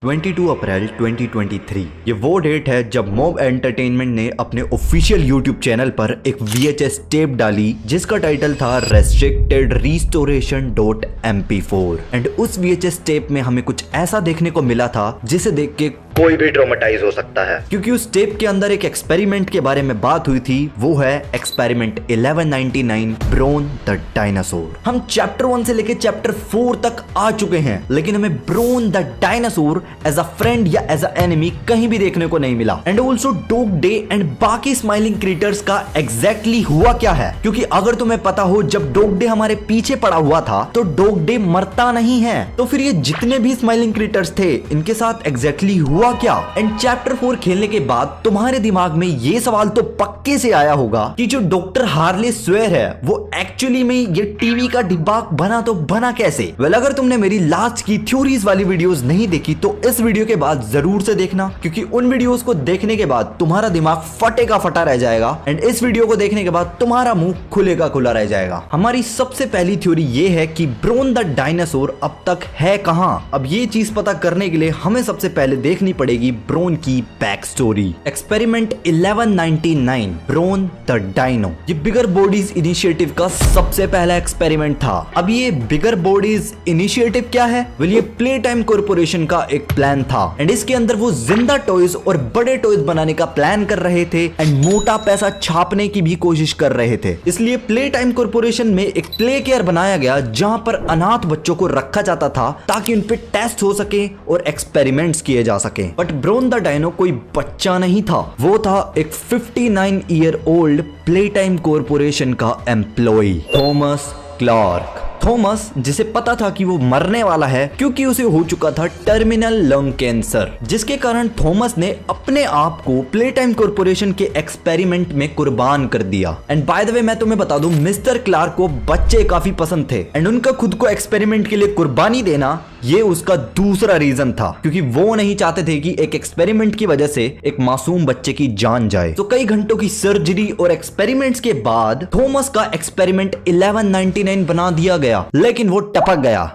22 अप्रैल 2023 ये वो डेट है जब मॉब एंटरटेनमेंट ने अपने ऑफिशियल यूट्यूब चैनल पर एक VHS टेप डाली जिसका टाइटल था रेस्ट्रिक्टेड रिस्टोरेशन .mp4 एंड उस VHS टेप में हमें कुछ ऐसा देखने को मिला था जिसे देख के कोई भी ट्रॉमेटाइज हो सकता है, क्योंकि उस टेप के अंदर एक एक्सपेरिमेंट के बारे में बात हुई थी। वो है एक्सपेरिमेंट 1199 ब्रोन द डायनासोर। हम चैप्टर 1 से लेके चैप्टर 4 तक आ चुके हैं, लेकिन हमें Bron the dinosaur as a friend या एज अ एनिमी कहीं भी देखने को नहीं मिला। And also Dog Day and बाकी स्माइलिंग क्रिएटर्स का एग्जैक्टली हुआ क्या है, क्योंकि अगर तुम्हें पता हो जब डॉग डे हमारे पीछे पड़ा हुआ था तो डॉग डे मरता नहीं है, तो फिर ये जितने भी स्माइलिंग क्रिएटर्स थे इनके साथ एग्जैक्टली हुआ क्या। एंड चैप्टर 4 खेलने के बाद तुम्हारे दिमाग में ये सवाल तो पक्के से आया होगा कि जो डॉक्टर हार्ले स्वेयर है वो एक्चुअली में ये टीवी का डिब्बा बना तो बना कैसे। वेल, अगर तुमने मेरी लास्ट की थ्योरीज वाली वीडियोस नहीं देखी तो इस वीडियो के बाद जरूर से देखना, क्योंकि उन वीडियोस को देखने के बाद तुम्हारा दिमाग फटे का फटा रह जाएगा एंड इस वीडियो को देखने के बाद तुम्हारा मुंह खुले का खुला रह जाएगा। हमारी सबसे पहली थ्योरी ये है कि ब्रोन द डायनासोर अब तक है कहां। अब ये चीज पता करने के लिए हमें सबसे पहले देखनी पड़ेगी ब्रोन की back story. Experiment 1199 Bron the Dino ये बिगर बॉडीज इनिशिएटिव का सबसे पहला एक्सपेरिमेंट था। अब ये बिगर बॉडीज इनिशिएटिव क्या है? वेल, ये प्ले टाइम कॉर्पोरेशन का एक प्लान था एंड इसके अंदर वो जिंदा टॉयज और बड़े टॉयज बनाने का प्लान कर रहे थे एंड मोटा पैसा छापने की भी कोशिश कर रहे थे। इसलिए प्ले टाइम कॉर्पोरेशन में एक प्ले केयर बनाया गया जहां पर अनाथ बच्चों को रखा जाता था ताकि उन पे टेस्ट हो सके और एक्सपेरिमेंट्स किए जा सके। बट ब्रोन द डायनो कोई बच्चा नहीं था, वो था एक 59 year old play time corporation का एम्प्लॉय थॉमस क्लार्क। थॉमस जिसे पता था कि वो मरने वाला है क्योंकि उसे हो चुका था टर्मिनल लंग कैंसर, जिसके कारण थॉमस ने अपने आप को प्ले टाइम कॉर्पोरेशन के एक्सपेरिमेंट में कुर्बान कर दिया। एंड बाय द वे मैं तुम्हें बता दूं, मिस्टर क्लार्क को बच्चे काफी पसंद थे एंड उनका खुद को एक्सपेरिमेंट के लिए कुर्बानी देना ये उसका दूसरा रीजन था, क्योंकि वो नहीं चाहते थे कि एक एक्सपेरिमेंट की वजह से एक मासूम बच्चे की जान जाए। तो कई घंटों की सर्जरी और एक्सपेरिमेंट्स के बाद थॉमस का एक्सपेरिमेंट 1199 बना दिया गया, लेकिन वो टपक गया।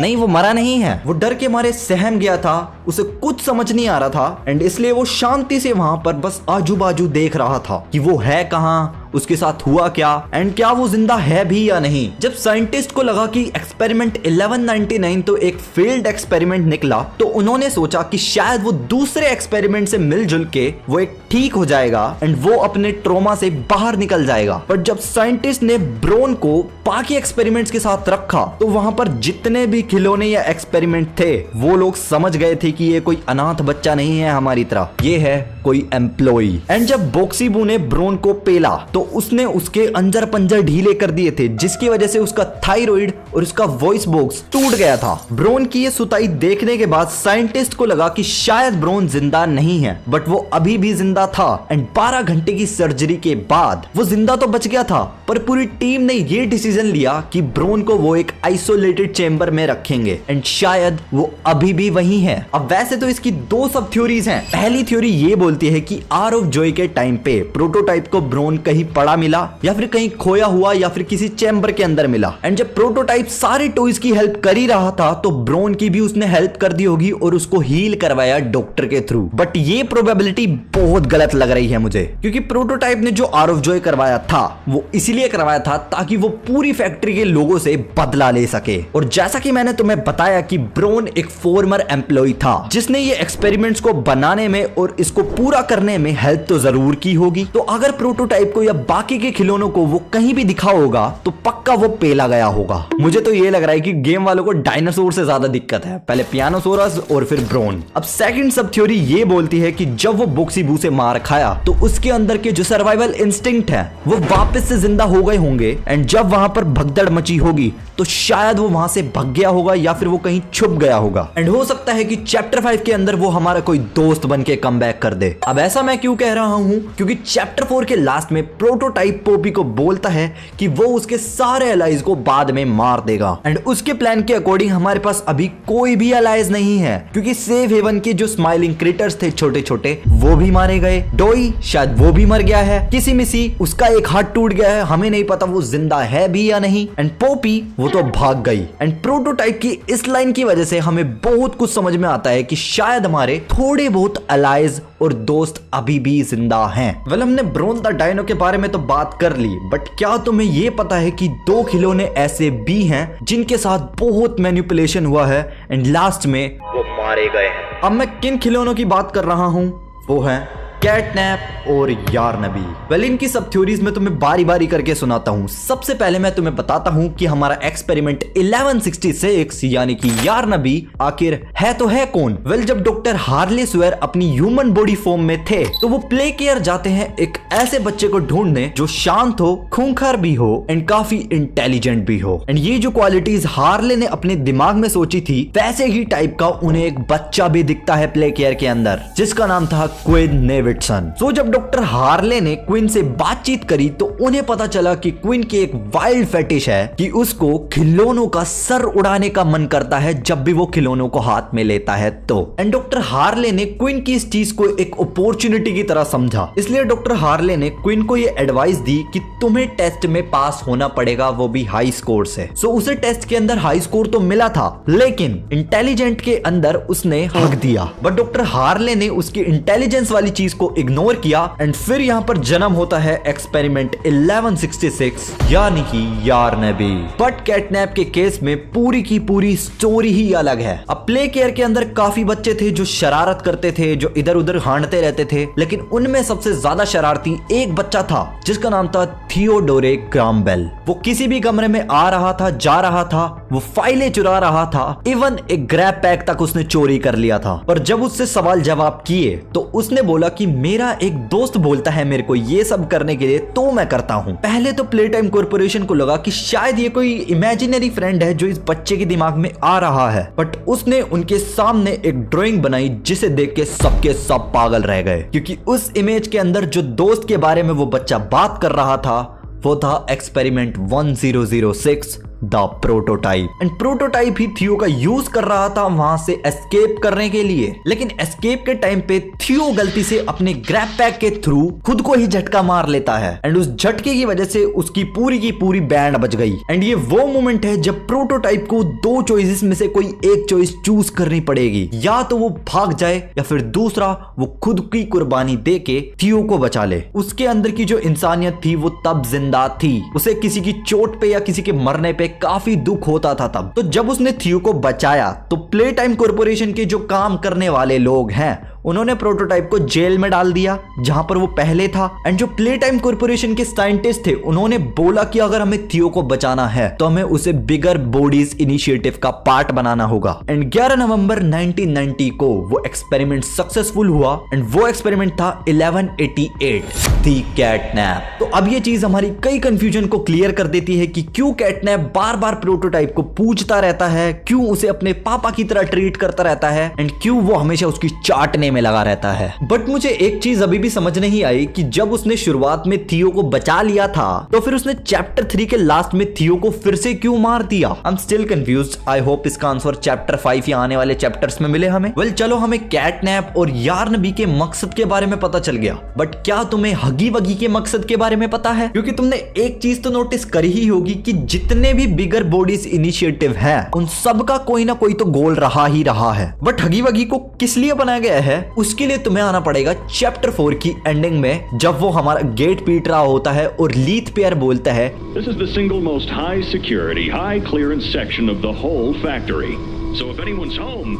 नहीं, वो मरा नहीं है, वो डर के मारे सहम गया था, उसे कुछ समझ नहीं आ रहा था एंड इसलिए वो शांति से वहां पर बस आजू बाजू देख रहा था कि वो है कहां, उसके साथ हुआ क्या एंड क्या वो जिंदा है भी या नहीं। जब साइंटिस्ट को लगा कि एक्सपेरिमेंट 1199 तो एक फेल्ड एक्सपेरिमेंट निकला, तो उन्होंने सोचा कि शायद वो दूसरे एक्सपेरिमेंट से मिलजुल के वो एक ठीक हो जाएगा एंड वो अपने ट्रोमा से बाहर निकल जाएगा। पर जब साइंटिस्ट ने ब्रोन को बाकी एक्सपेरिमेंट्स के साथ रखा तो वहां पर जितने भी खिलौने या एक्सपेरिमेंट थे वो लोग समझ गए थे कि ये कोई अनाथ बच्चा नहीं है हमारी तरह, ये है कोई एम्प्लॉय। एंड जब बॉक्सीबू ने ब्रोन को पेला तो उसने उसके अंजर पंजर ढीले कर दिए थे, जिसकी वजह से उसका थायराइड और उसका वॉइस बॉक्स टूट गया था। ब्रोन की ये सुताई देखने के बाद साइंटिस्ट को लगा कि शायद ब्रोन जिंदा नहीं है, बट वो अभी भी जिंदा था एंड 12 घंटे की सर्जरी के बाद वो जिंदा तो बच गया था, पर पूरी टीम ने ये डिसीजन लिया कि ब्रोन को वो एक आइसोलेटेड चेंबर में रखेंगे एंड शायद वो अभी भी वही है। अब वैसे तो इसकी दो सब थ्योरीज हैं। पहली थ्योरी ये बोलती है कि आर ऑफ जॉय के टाइम पे प्रोटोटाइप को ब्रोन कहीं पड़ा मिला या फिर कहीं खोया हुआ या फिर किसी चैम्बर के अंदर मिला एंड जब प्रोटोटाइप सारे टॉयज की हेल्प कर ही रहा था तो ब्रोन की भी उसने हेल्प कर दी होगी और उसको हील करवाया डॉक्टर के थ्रू। बट ये प्रोबेबिलिटी बहुत गलत लग रही है मुझे, क्योंकि प्रोटोटाइप ने जो आर ऑफ जॉय करवाया था वो इसीलिए करवाया था ताकि वो पूरी फैक्ट्री के लोगों से बदला ले सके। और जैसा कि मैंने तुम्हें बताया कि ब्रोन एक फॉर्मर एम्प्लॉय था जिसने ये एक्सपेरिमेंट्स को बनाने में और इसको पूरा करने में हेल्प तो जरूर की होगी। तो अगर प्रोटोटाइप को या बाकी के खिलौनों को वो कहीं भी दिखा होगा तो पक्का वो पेला गया होगा। मुझे तो ये लग रहा है कि गेम वालों को डायनासोर से ज्यादा दिक्कत है, पहले पियानोसोरस और फिर ब्रोन। अब सेकंड सब थ्योरी ये बोलती है कि जब वो बॉक्सीबू से मार खाया तो उसके अंदर के जो सर्वाइवल इंस्टिंक्ट है वो वापस से जिंदा हो गए होंगे एंड जब वहां पर भगदड़ मची होगी तो शायद वो वहां से भाग गया होगा या फिर वो कहीं छुप गया होगा एंड हो सकता है कि चैप्टर 5 के अंदर वो हमारा कोई दोस्त बन के कम बैक कर दे। अब ऐसा मैं क्यों कह रहा हूं, क्योंकि चैप्टर 4 के लास्ट में प्रोटोटाइप पोपी को बोलता है कि वो उसके सारे एलाइज को बाद में मार देगा एंड उसके प्लान के अकॉर्डिंग हमारे पास अभी कोई भी एलाइज नहीं है, क्योंकि सेफ हेवन के जो स्माइलिंग क्रिएटर्स थे छोटे छोटे वो भी मारे गए। डोई शायद वो भी मर गया है, किसी मिसी उसका एक हाथ टूट गया है, हमें नहीं पता वो जिंदा है भी या नहीं एंड पोपी वो तो भाग गई। एंड प्रोटोटाइप की इस लाइन की वजह से हमें बहुत कुछ समझ में आता है कि शायद हमारे थोड़े बहुत अलाइज और दोस्त अभी भी जिंदा हैं। वेल, हमने ब्रोन द डायनो के बारे में तो बात कर ली, बट क्या तुम्हें ये पता है कि 2 खिलौने ऐसे भी हैं जिनके साथ बहुत मैनिपुलेशन हुआ है एंड लास्ट में वो मारे गए हैं। अब मैं किन खिलौनों की बात कर रहा हूं, वो है कैटनैप और यारनबी। वेल, इनकी सब थ्योरीज में तुम्हें बारी बारी करके सुनाता हूं। सबसे पहले मैं तुम्हें बताता हूं कि हमारा एक्सपेरिमेंट 1166 यानी कि यारनबी आखिर है तो है कौन। वेल, जब डॉक्टर हार्ले स्वेर अपनी ह्यूमन बॉडी फॉर्म में थे तो वो प्ले केयर जाते हैं एक ऐसे बच्चे को ढूंढने जो शांत हो, खूंखार भी हो एंड काफी इंटेलिजेंट भी हो। एंड ये जो क्वालिटीज हार्ले ने अपने दिमाग में सोची थी वैसे ही टाइप का उन्हें एक बच्चा भी दिखता है प्ले केयर के अंदर, जिसका नाम था क्विन नेविड। सो जब डॉक्टर हार्ले ने क्वीन से बातचीत करी तो उन्हें पता चला कि क्वीन की एक वाइल्ड फेटिश है कि उसको खिलौनों का सर उड़ाने का मन करता है जब भी वो खिलौनों को हाथ में लेता है तो। एंड डॉक्टर हार्ले ने क्वीन की इस चीज को एक अपॉर्चुनिटी की तरह समझा, इसलिए डॉक्टर हार्ले ने क्वीन को ये एडवाइस दी कि तुम्हें टेस्ट में पास होना पड़ेगा, वो भी हाई स्कोर से। सो उसे टेस्ट के अंदर हाई स्कोर तो मिला था, लेकिन इंटेलिजेंट के अंदर उसने हक दिया। बट डॉक्टर हार्ले ने उसकी इंटेलिजेंस वाली चीज को इग्नोर किया एंड फिर यहां पर जन्म होता है एक्सपेरिमेंट 1166 यानी कि यारनबी। बट कैटनैप के केस में पूरी की पूरी स्टोरी ही अलग है। अब प्ले केयर के अंदर काफी बच्चे थे जो शरारत करते थे, जो इधर उधर हांडते रहते थे, लेकिन उनमें सबसे ज्यादा शरारती एक बच्चा था जिसका नाम था थियोडोरे ग्राम्बेल। वो किसी भी कमरे में आ रहा था, जा रहा था, वो फाइलें चुरा रहा था, इवन एक ग्रैब पैक तक उसने चोरी कर लिया था। पर जब उससे सवाल जवाब किए तो उसने बोला कि मेरा एक दोस्त बोलता है मेरे को ये सब करने के लिए तो मैं करता हूं। पहले तो प्ले टाइम कॉर्पोरेशन को लगा कि शायद ये कोई इमेजिनरी फ्रेंड है जो इस बच्चे के दिमाग में आ रहा है, बट उसने उनके सामने एक ड्राइंग बनाई जिसे देख के सबके सब पागल रह गए, क्योंकि उस इमेज के अंदर जो दोस्त के बारे में वो बच्चा बात कर रहा था वो था experiment 1006 the prototype. And prototype ही थियो का यूज कर रहा था वहां से एस्केप करने के लिए, लेकिन एस्केप के टाइम पे थियो गलती से अपने ग्रैब पैक के थ्रू खुद को ही झटका मार लेता है एंड उस झटके की वजह से उसकी पूरी की पूरी बैंड बच गई। एंड ये वो मोमेंट है जब प्रोटोटाइप को 2 चॉइसेस में से कोई एक चॉइस चूज करनी पड़ेगी, या तो वो भाग जाए या फिर दूसरा वो खुद की कुर्बानी दे के थियो को बचा ले। उसके अंदर की जो इंसानियत थी वो तब जिंदा थी, उसे किसी की चोट पे या किसी के मरने पे काफी दुख होता था तब। तो जब उसने थियो को बचाया तो प्ले टाइम कॉर्पोरेशन के जो काम करने वाले लोग हैं उन्होंने प्रोटोटाइप को जेल में डाल दिया जहां पर वो पहले था। एंड जो प्ले टाइम कॉर्पोरेशन के साइंटिस्ट थे उन्होंने बोला कि अगर हमें थियो को बचाना है तो हमें उसे बिगर बॉडीज इनिशिएटिव का पार्ट बनाना होगा। एंड 11 नवंबर 1990 को वो एक्सपेरिमेंट सक्सेसफुल हुआ एंड वो एक्सपेरिमेंट था 1188 दी कैटनैप। तो अब ये चीज हमारी कई कंफ्यूजन को क्लियर कर देती है कि क्यों कैटनैप बार बार प्रोटोटाइप को पूछता रहता है, क्यों उसे अपने पापा की तरह ट्रीट करता रहता है एंड क्यों वो हमेशा उसकी चाटने में लगा रहता है। बट मुझे एक चीज अभी भी समझ नहीं आई कि जब उसने शुरुआत में थियो को बचा लिया था तो फिर उसने चैप्टर 3 के लास्ट में थियो को फिर से क्यों मार दिया। I am still confused. I hope इसका आंसर चैप्टर 5 या आने वाले चैप्टर्स में मिले हमें। वेल, चलो हमें कैटनैप और यारनबी के मकसद के बारे में पता चल गया, बट क्या तुम्हें हगी वगी के मकसद के बारे में पता है? क्योंकि तुमने एक चीज तो नोटिस करी ही होगी कि जितने भी बिगर बॉडीज इनिशिएटिव है उन सब का कोई ना कोई तो गोल रहा ही रहा है। बट हगी वगी को किस लिए बनाया गया है उसके लिए तुम्हें आना पड़ेगा चैप्टर 4 की एंडिंग में, जब वो हमारा गेट पीट रहा होता है और लीथ पेयर बोलता है, This is the single most high security, high clearance section of the whole factory. So if anyone's home,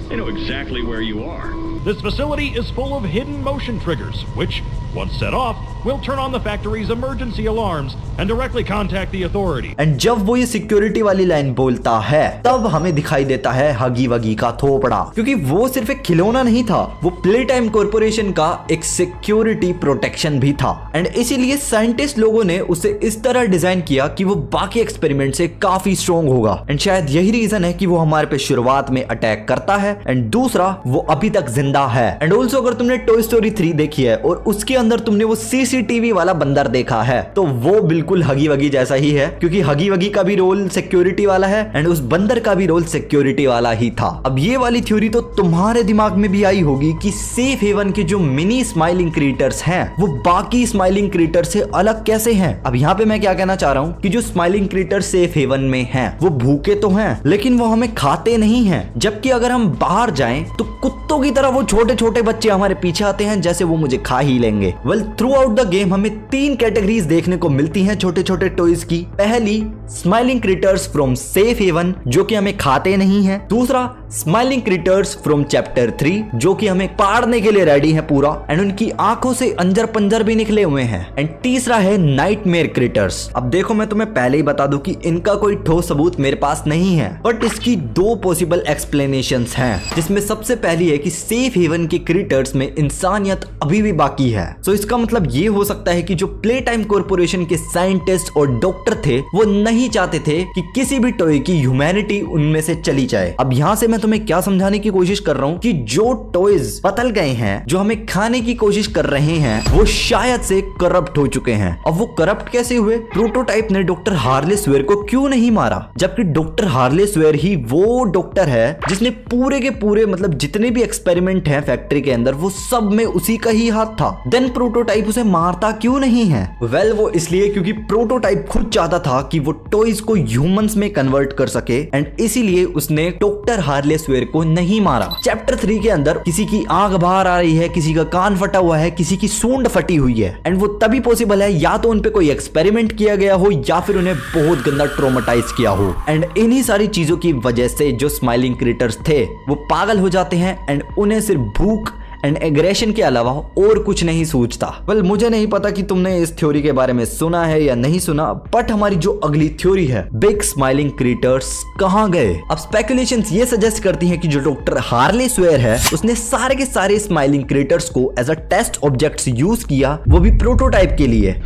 they know exactly where you are. This facility is full of hidden motion triggers, which, once set off, will turn on the factory's emergency alarms and directly contact the authority. And जब वो ये security वाली line बोलता है तब हमें दिखाई देता है हगी वगी का थोपड़ा, क्योंकि वो सिर्फ एक खिलौना नहीं था, वो प्ले टाइम कॉर्पोरेशन का एक सिक्योरिटी प्रोटेक्शन भी था। एंड इसीलिए साइंटिस्ट लोगों ने उसे इस तरह डिजाइन किया कि वो बाकी एक्सपेरिमेंट से काफी स्ट्रॉन्ग होगा। एंड शायद यही रीजन है कि वो हमारे पे शुरुआत में अटैक करता है एंड दूसरा वो अभी तक जिंदा है। एंड ऑल्सो अगर तुमने टॉय स्टोरी 3 देखी है और उसके अंदर तुमने वो सीसीटीवी वाला बंदर देखा है तो वो बिल्कुल हगी वगी जैसा ही है, क्योंकि हगी वगी का भी रोल सिक्योरिटी वाला है एंड उस बंदर का भी रोल सिक्योरिटी वाला ही था। अब ये वाली थ्योरी तो तुम्हारे दिमाग में भी आई होगी कि सेफ हेवन के जो मिनी स्माइलिंग क्रिएटर्स हैं वो बाकी स्माइलिंग क्रिएटर से अलग कैसे हैं। अब यहाँ पे मैं क्या कहना चाह रहा हूँ कि जो स्माइलिंग क्रिएटर सेफ हेवन में हैं वो भूखे तो हैं लेकिन वो हमें खाते नहीं हैं, जबकि अगर हम बाहर जाएं तो कुत्तों की तरह वो छोटे छोटे बच्चे हमारे पीछे आते हैं जैसे वो मुझे खा ही लेंगे। Well through out the game हमें 3 कैटेगरीज देखने को मिलती हैं छोटे छोटे टॉयज की। पहली, Smiling Critters from Safe Haven जो कि हमें खाते नहीं हैं। दूसरा, स्माइलिंग क्रिएटर्स फ्रॉम चैप्टर 3 जो कि हमें पाड़ने के लिए रेडी है पूरा एंड उनकी आंखों से अंजर पंजर भी निकले हुए हैं। एंड तीसरा है नाइटमेयर क्रिएटर्स। अब देखो मैं तुम्हें पहले ही बता दूं कि इनका कोई ठोस सबूत मेरे पास नहीं है, बट इसकी 2 पॉसिबल एक्सप्लेनेशंस हैं, जिसमें सबसे पहली है कि सेफ हेवन के क्रिएटर्स में इंसानियत अभी भी बाकी है। सो इसका मतलब ये हो सकता है कि जो प्ले टाइम कॉर्पोरेशन के साइंटिस्ट और डॉक्टर थे वो नहीं चाहते थे कि किसी भी टॉय की ह्यूमैनिटी उनमें से चली जाए। अब यहाँ से मैं तुम्हें क्या समझाने की कोशिश कर रहा हूँ कि जो टॉयज बदल गए हैं, जो हमें खाने की कोशिश कर रहे हैं, वो शायद से करप्ट हो चुके हैं। अब वो करप्ट कैसे हुए? प्रोटोटाइप ने डॉक्टर हार्ले स्वेयर को क्यों नहीं मारा, जबकि डॉक्टर हार्ले स्वेयर ही वो डॉक्टर है जिसने पूरे के पूरे मतलब जितने भी एक्सपेरिमेंट हैं फैक्ट्री के अंदर वो सब में उसी का ही हाथ था। देन प्रोटोटाइप उसे मारता क्यों नहीं है? वेल वो इसलिए क्योंकि प्रोटोटाइप खुद चाहता था कि वो टॉयज को ह्यूमंस में कन्वर्ट कर सके एंड इसीलिए उसने डॉक्टर हार्ले स्वेयर को नहीं मारा। चैप्टर 3 के अंदर किसी की आंख बाहर आ रही है, किसी का कान फटा हुआ है, किसी की सूंड फटी हुई है एंड वो तभी पॉसिबल है या तो उनपे कोई एक्सपेरिमेंट किया गया हो या फिर उन्हें बहुत गंदा ट्रॉमेटाइज किया हो। एंड इन्हीं सारी चीजों की वजह से जो स्माइलिंग क्रिएटर्स थे वो पागल हो जाते हैं एंड उन्हें सिर्फ भूख एंड एग्रेशन के अलावा और कुछ नहीं सूझता। वेल मुझे नहीं पता कि तुमने इस थ्योरी के बारे में सुना है या नहीं सुना, बट हमारी जो अगली थ्योरी है बिग स्माइलिंग क्रिएटर्स कहां गए। अब स्पेकुलेशंस ये सजेस्ट करती हैं कि जो डॉक्टर हार्ले स्वेयर है उसने सारे के सारे स्माइलिंग क्रिएटर्स को as a test objects use किया, वो भी प्रोटोटाइप के लिए।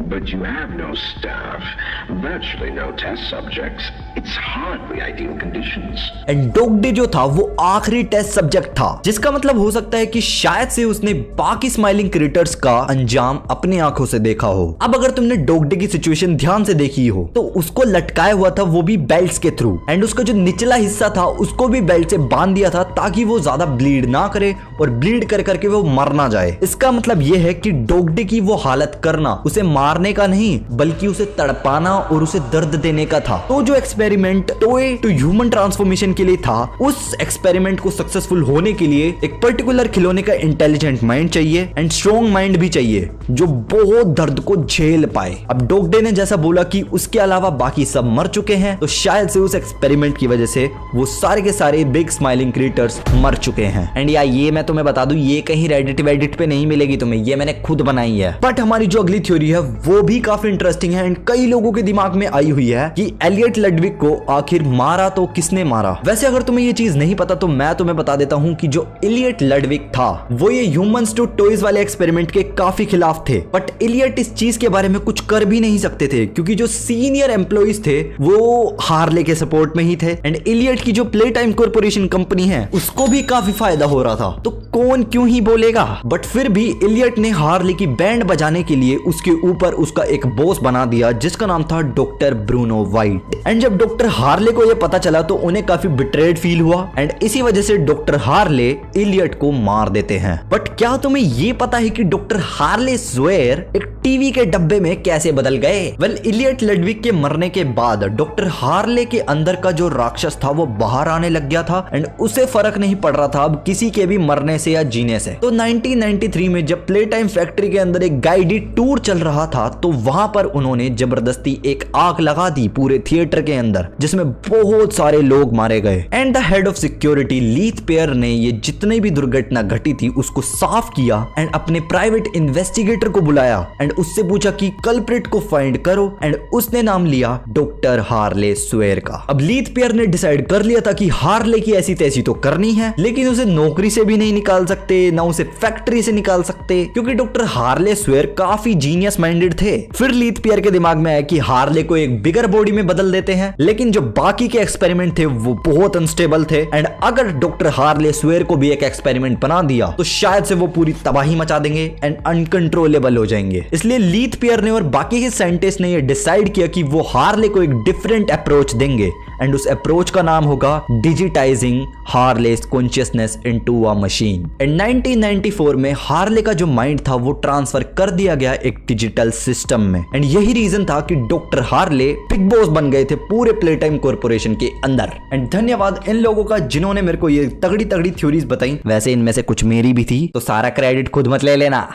But you have no staff, virtually no test subjects. It's hardly ideal conditions. And dog day जो था वो आखिरी टेस्ट सब्जेक्ट था, जिसका मतलब हो सकता है कि शायद से उसने बाकी स्माइलिंग क्रिएटर्स का अंजाम अपनी आंखों से देखा हो। अब अगर तुमने डॉग डे की सिचुएशन ध्यान से देखी हो तो उसको लटकाया हुआ था वो भी बेल्ट्स के थ्रू एंड उसका जो निचला हिस्सा था उसको भी बेल्ट से बांध दिया था ताकि वो ज्यादा ब्लीड ना करे और ब्लीड कर करके वो मर ना जाए। इसका मतलब ये है कि डॉग डे की वो हालत करना उसे मारने का नहीं बल्कि उसे तड़पाना और उसे दर्द देने का था। तो जो experiment toy to human transformation के लिए था, उस एक्सपेरिमेंट को सक्सेसफुल होने के लिए एक पर्टिकुलर खिलौने का इंटेलिजेंट माइंड चाहिए एंड स्ट्रॉन्ग माइंड भी चाहिए जो बहुत दर्द को झेल पाए। अब डॉग डे ने जैसा बोला कि उसके अलावा बाकी सब मर चुके हैं, तो शायद से उस एक्सपेरिमेंट की वजह से वो सारे के सारे बिग स्माइलिंग क्रिएटर्स मर चुके हैं। एंड या ये मैं तुम्हें बता दूं, ये कहीं रेडिट वेडिट पे नहीं मिलेगी तुम्हें, ये मैंने खुद बनाई है। बट हमारी जो अगली थ्योरी है वो भी काफी इंटरेस्टिंग है एंड कई लोगों के दिमाग में आई हुई है कि एलियट लडविग को आखिर मारा तो किसने मारा। वैसे अगर तुम्हें ये चीज नहीं पता तो मैं तुम्हें बता देता हूँ कि जो एलियट लडविग था वो ये ह्यूमंस टू टॉयज वाले एक्सपेरिमेंट के काफी खिलाफ थे, बट एलियट इस चीज के बारे में कुछ कर भी नहीं सकते थे क्योंकि जो सीनियर एम्प्लॉइज थे वो हार्ले के सपोर्ट में ही थे एंड एलियट की जो प्ले टाइम कॉर्पोरेशन कंपनी है उसको भी काफी फायदा हो रहा था, तो कौन क्यों ही बोलेगा। बट फिर भी एलियट ने हार्ले की बैंड बजाने के लिए उसके ऊपर उसका एक बॉस बना दिया जिसका नाम था डॉक्टर ब्रूनो वाइट। एंड जब डॉक्टर हार्ले को यह पता चला तो उन्हें काफी बिट्रेड फील हुआ एंड इसी वजह से डॉक्टर हार्ले एलियट को मार देते हैं। बट क्या तुम्हें यह पता है कि डॉक्टर हार्ले स्वेयर एक टीवी के डब्बे में कैसे बदल गए? वेल एलियट लडविग के मरने के बाद डॉक्टर हार्ले के अंदर का जो राक्षस था वो बाहर आने लग गया था एंड उसे फर्क नहीं पड़ रहा था अब किसी के भी मरने से या जीने से। तो 1993 में जब प्ले टाइम फैक्ट्री के अंदर एक गाइडेड टूर चल रहा था तो वहां पर उन्होंने जबरदस्ती एक आग लगा दी पूरे थिएटर के अंदर जिसमें बहुत सारे लोग मारे गए। And the head of security Leith Pair ने ये जितनी भी दुर्घटना घटी थी उसको साफ किया एंड अपने प्राइवेट इन्वेस्टिगेटर को बुलाया एंड उससे पूछा कि कल्प्रिट को फाइंड करो एंड उसने नाम लिया डॉक्टर हार्ले स्वेयर का। अब लीथ पेयर ने डिसाइड कर लिया था कि हार्ले की ऐसी तैसी तो करनी है लेकिन उसे नौकरी से भी नहीं निकाल निकाल सकते, ना उसे फैक्ट्री से निकाल सकते, क्योंकि डॉक्टर हार्ले स्वेयर काफी जीनियस माइंडेड थे। फिर लीथ पियर के दिमाग में आया कि हार्ले को एक बिगर बॉडी में बदल देते हैं, लेकिन जो बाकी के एक्सपेरिमेंट थे वो बहुत अनस्टेबल थे, एंड अगर डॉक्टर हार्ले स्वेयर को भी एक एक्सपेरिमेंट बना दिया तो शायद से वो पूरी तबाही मचा देंगे एंड अनकंट्रोलेबल हो जाएंगे। इसलिए लीथ पियर ने और बाकी के साइंटिस्ट ने ये डिसाइड किया कि वो हार्ले को एक डिफरेंट अप्रोच देंगे, एंड उस अप्रोच का नाम होगा digitising Harley's consciousness into a machine. And 1994 में हार्ले का जो माइंड था वो ट्रांसफर कर दिया गया एक डिजिटल सिस्टम में, एंड यही रीजन था कि डॉक्टर हार्ले बिग बॉस बन गए थे पूरे प्लेटाइम कॉर्पोरेशन के अंदर। एंड धन्यवाद इन लोगों का जिन्होंने मेरे को ये तगड़ी तगड़ी थ्योरीज बताई। वैसे इनमें से कुछ मेरी भी थी, तो सारा क्रेडिट खुद मत ले लेना।